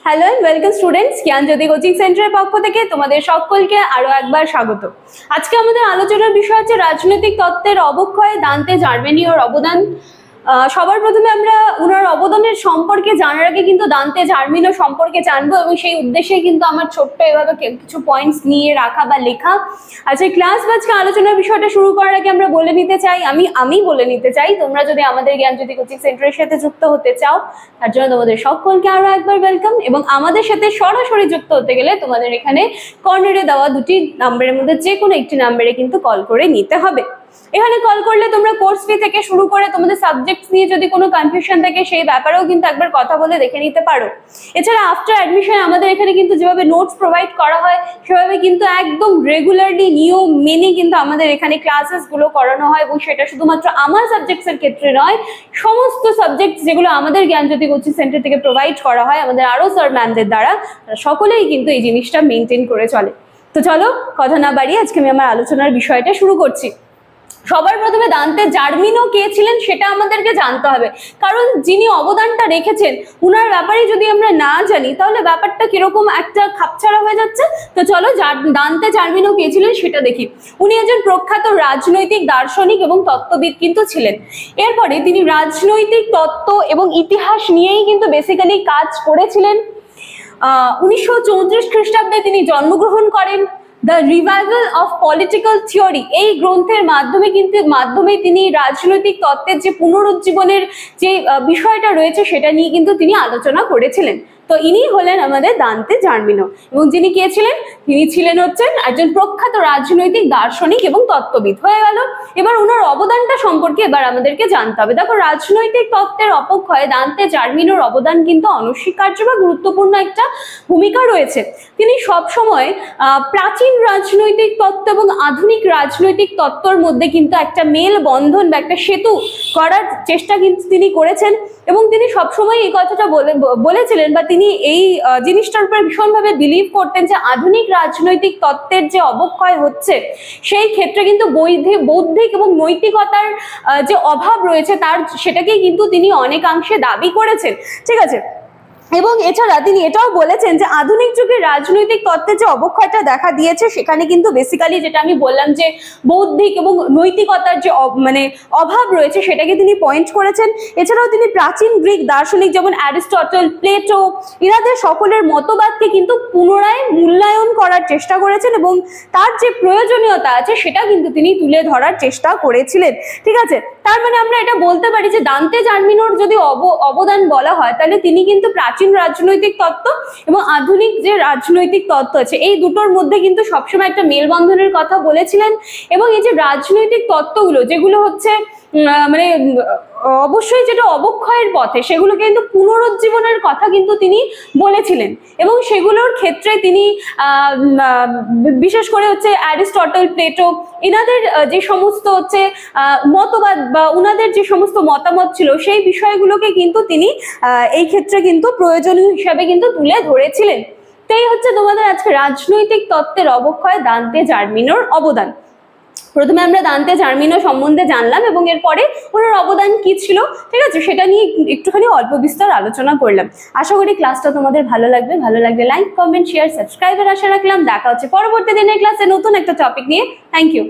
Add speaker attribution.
Speaker 1: Hello and welcome students, Gyanjyoti coaching সেন্টারের পক্ষ থেকে তোমাদের সকলকে আরো একবার স্বাগত। আজকে আমাদের আলোচনার বিষয় হচ্ছে রাজনৈতিক তত্ত্বের অবক্ষয়ে দান্তে জার্মেনীয়র অবদান। সবার প্রথমে আমরা ওনার অবদানের সম্পর্কে জানার আগে কিন্তু দান্তে জার্মেনীয় সম্পর্কে জানবো, এবং সেই উদ্দেশ্যে কিন্তু আমার ছোট্ট এভাবে কিছু পয়েন্টস নিয়ে রাখা বা লেখা। আচ্ছা, ক্লাস বা আজকে আলোচনার বিষয়টা শুরু করার আগে আমরা বলে নিতে চাই, আমি বলে নিতে চাই, তোমরা যদি আমাদের জ্ঞানজ্যোতি কোচিং সেন্টারের সাথে যুক্ত হতে চাও তার জন্য তোমাদের সকলকে আরো একবার ওয়েলকাম। এবং আমাদের সাথে সরাসরি যুক্ত হতে গেলে তোমাদের এখানে কর্নারে দেওয়া দুটি নাম্বারের মধ্যে যে কোনো একটি নাম্বারে কিন্তু কল করে নিতে হবে। এখানে কল করলে তোমরা কোর্স ফি থেকে শুরু করে তোমাদের সাবজেক্টস নিয়ে যদি কোনো কনফিউশন থাকে সেই ব্যাপারেও কিন্তু একবার কথা বলে দেখে নিতে পারো। এছাড়া আফটার অ্যাডমিশন আমাদের এখানে কিন্তু যেভাবে নোটস প্রোভাইড করা হয় সেভাবে কিন্তু একদম রেগুলারলি নিয়ম মেনে কিন্তু আমাদের এখানে ক্লাসেস গুলো করানো হয়, এবং সেটা শুধুমাত্র আমার সাবজেক্টস এর ক্ষেত্রে নয়, সমস্ত সাবজেক্টস যেগুলো আমাদের জ্ঞানজ্যোতি কোচিং সেন্টার থেকে প্রোভাইড করা হয় আমাদের আরো স্যার ম্যামদের দ্বারা, সকলেই কিন্তু এই জিনিসটা মেনটেন করে চলে। তো চলো কথা না বাড়িয়ে আজকে আমি আমার আলোচনার বিষয়টা শুরু করছি। সবার প্রথমে দান্তে জার্মিনো কে ছিলেন সেটা আমাদেরকে জানতে হবে, কারণ যিনি অবদানটা রেখেছেন উনার ব্যাপারে যদি আমরা না জানি তাহলে ব্যাপারটা কিরকম একটা খাপছাড়া হয়ে যাচ্ছে। তো চলো দান্তে জার্মিনো কে ছিলেন সেটা দেখি। উনি একজন প্রখ্যাত রাজনৈতিক দার্শনিক এবং তত্ত্ববিদ কিন্তু ছিলেন। এরপরে তিনি রাজনৈতিক তত্ত্ব এবং ইতিহাস নিয়েই কিন্তু বেসিক্যালি কাজ করেছিলেন। 1934 খ্রিস্টাব্দে তিনি জন্মগ্রহণ করেন। The revival of political theory এই গ্রন্থের মাধ্যমে তিনি রাজনৈতিক তত্ত্বের যে পুনরুজ্জীবনের যে বিষয়টা রয়েছে সেটা নিয়ে কিন্তু তিনি আলোচনা করেছিলেন। তো ইনি হলেন আমাদের দান্তে জার্মিনো, এবং যিনি কে ছিলেন? তিনি ছিলেন হচ্ছেন একজন প্রখ্যাত রাজনৈতিক দার্শনিক এবং তত্ত্ববিদ। হয়ে গেল। এবার ওনার অবদানটা সম্পর্কে এবার আমাদেরকে জানতে হবে। দেখো, রাজনৈতিক তত্ত্বের অপক্ষয়ে দান্তে জার্মিনোর অবদান কিন্তু অনস্বীকার্য বা গুরুত্বপূর্ণ একটা ভূমিকা রয়েছে। তিনি সবসময় প্রাচীন রাজনৈতিক তত্ত্ব এবং আধুনিক রাজনৈতিক তত্ত্বর মধ্যে কিন্তু একটা মেল বন্ধন বা একটা সেতু করার চেষ্টা কিন্তু তিনি করেছেন, এবং তিনি সবসময় এই কথাটা বলেছিলেন বা তিনি এই জিনিসটার উপরে ভীষণভাবে বিলিভ করতেন যে আধুনিক রাজনৈতিক তত্ত্বের যে অবক্ষয় হচ্ছে সেই ক্ষেত্রে কিন্তু বৌদ্ধিক এবং নৈতিকতার যে অভাব রয়েছে সেটাকেই কিন্তু তিনি অনেকাংশে দাবি করেছেন। ঠিক আছে। এবং এছাড়া তিনি এটাও বলেছেন যে আধুনিক যুগে রাজনৈতিক তত্ত্বের যে অবক্ষয়টা দেখা দিয়েছে সেখানে কিন্তু বেসিক্যালি যেটা আমি বললাম যে বৌদ্ধিক এবং নৈতিকতার যে অভাব রয়েছে সেটাকে তিনি পয়েন্ট করেছেন। এছাড়াও তিনি প্রাচীন গ্রিক দার্শনিক যেমন অ্যারিস্টটল, প্লেটো, ইনাদের সকলের মতবাদকে কিন্তু পুনরায় মূল্যায়ন করার চেষ্টা করেছেন, এবং তার যে প্রয়োজনীয়তা আছে সেটা কিন্তু তিনি তুলে ধরার চেষ্টা করেছিলেন। ঠিক আছে। তার মানে আমরা এটা বলতে পারি যে দান্তে জার্মিনোর যদি অবদান বলা হয় তাহলে তিনি কিন্তু প্রাচীন রাজনৈতিক তত্ত্ব এবং আধুনিক যে রাজনৈতিক তত্ত্ব আছে এই দুটোর মধ্যে কিন্তু সবসময় একটা মেলবন্ধনের কথা বলেছিলেন। এবং এই যে রাজনৈতিক তত্ত্বগুলো যেগুলো হচ্ছে অবশ্যই যেটা অবক্ষয়ের পথে সেগুলোকে কিন্তু পুনরুজ্জীবনের কথা কিন্তু তিনি বলেছিলেন, এবং সেগুলোর ক্ষেত্রে তিনি বিশেষ করে হচ্ছে অ্যারিস্টটল, প্লেটো এনাদের যে সমস্ত হচ্ছে মতবাদ বা উনাদের যে সমস্ত মতামত ছিল সেই বিষয়গুলোকে কিন্তু তিনি এই ক্ষেত্রে কিন্তু প্রয়োজনীয় হিসাবে কিন্তু তুলে ধরেছিলেন। তো এই হচ্ছে তোমাদের আজকে রাজনৈতিক তত্ত্বের অবক্ষয় দান্তে জার্মিনোর অবদান। প্রথমে আমরা দান্তে জার্মিনো সম্বন্ধে জানলাম এবং এরপরে ওনার অবদান কি ছিল, ঠিক আছে, সেটা নিয়ে একটুখানি অল্প বিস্তর আলোচনা করলাম। আশা করি ক্লাসটা তোমাদের ভালো লাগবে। ভালো লাগলে লাইক, কমেন্ট, শেয়ার, সাবস্ক্রাইবের আশা রাখলাম। দেখা হচ্ছে পরবর্তী দিনের ক্লাসে নতুন একটা টপিক নিয়ে। Thank you.